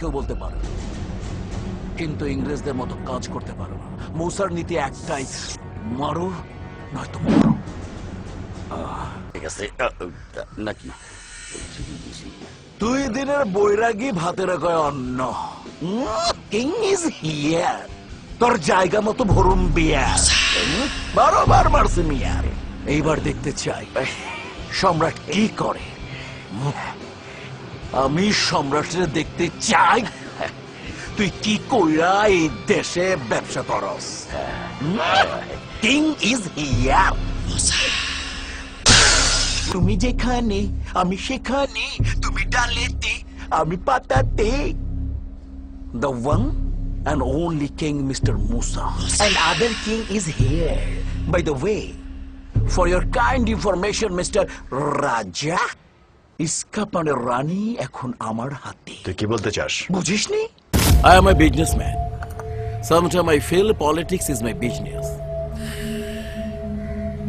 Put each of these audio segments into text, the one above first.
কেউ বলতে পারে, কিন্তু ইংরেজদের মতো কাজ করতে পারো না। মূসার নীতি একটাই, মারো নয়তো মারো। ঠিক আছে নাকি? 2 দিনের বৈরাগী ভাতের কয় অন্ন। King is here. তোর জায়গা মতো ভরুম বিয়ার। বারবার মারছে মিয়ার। এইবার দেখতে চাই সম্রাট কি করে। আমি সম্রাটের দেখতে চাই তুই কি কইরা এই দেশে ব্যবসা করস। King is here. তুমি যেখানে আমি সেখানে, তুমি ডালেতে আমি পাতাতে। The one and only king, Mr. Musa. And other king is here. By the way, for your kind information, Mr. Raja, ইস্কাপানের রানী এখন আমার হাতে। তুই কি বলতে চাস? বুঝিসনি? I am a businessman. Sometimes I feel politics is my business.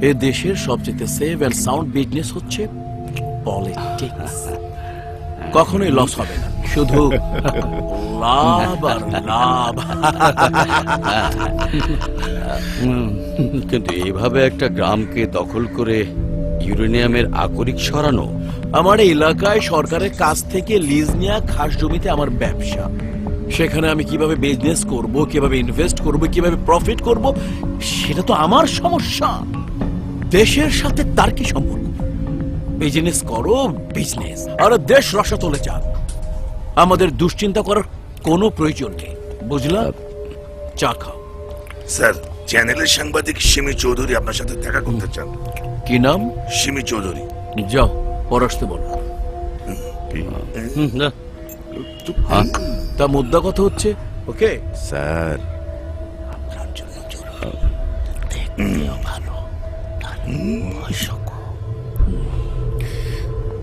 এই দেশের সবচেয়ে সেফ এন্ড সাউন্ড বিজনেস হচ্ছে পলিটিক্স। কখনোই লস হবে না, শুধু লাভ আর লাভ। কিন্তু এইভাবে একটা গ্রামকে দখল করে ইউরেনিয়ামের আকরিক সরানো। আমার এলাকায় সরকারের কাছ থেকে লিজ নেওয়া খাস জমিতে আমার ব্যবসা। সেখানে আমি কিভাবে বিজনেস করব, কিভাবে ইনভেস্ট করব, কিভাবে প্রফিট করব, সেটা তো আমার সমস্যা। দেশের সাথে তার কি সম্পর্ক? বিজনেস করো বিজনেস, আর দেশ রসাতলে যান। আমাদের দুশ্চিন্তা করার কোনো প্রয়োজন নেই, বুঝলা? চা খাও। স্যার, চ্যানেলের সাংবাদিক সিমি চৌধুরী আপনার সাথে দেখা করতে চান। কি নাম? সিমি চৌধুরী। যাও, পরশতে বলো। তা মুদ্রা কথা হচ্ছে। ওকে স্যার,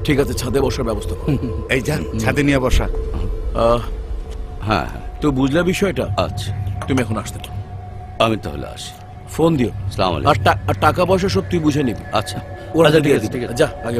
ঠিক আছে, ছাদে বসার ব্যবস্থা করো। এই যা, ছাদে নিয়ে বসা। হ্যাঁ, তো বুঝলা বিষয়টা? আচ্ছা, তুমি এখন আসতে পারো। আমি তাহলে আসি। ফোন দিও। আসসালামু আর আলাইকুম। টাকা পয়সা সব তুই বুঝে নিবি। আচ্ছা, ওরা ঠিক দিয়ে আছে, দিবে। ঠিক আছে। যা আগে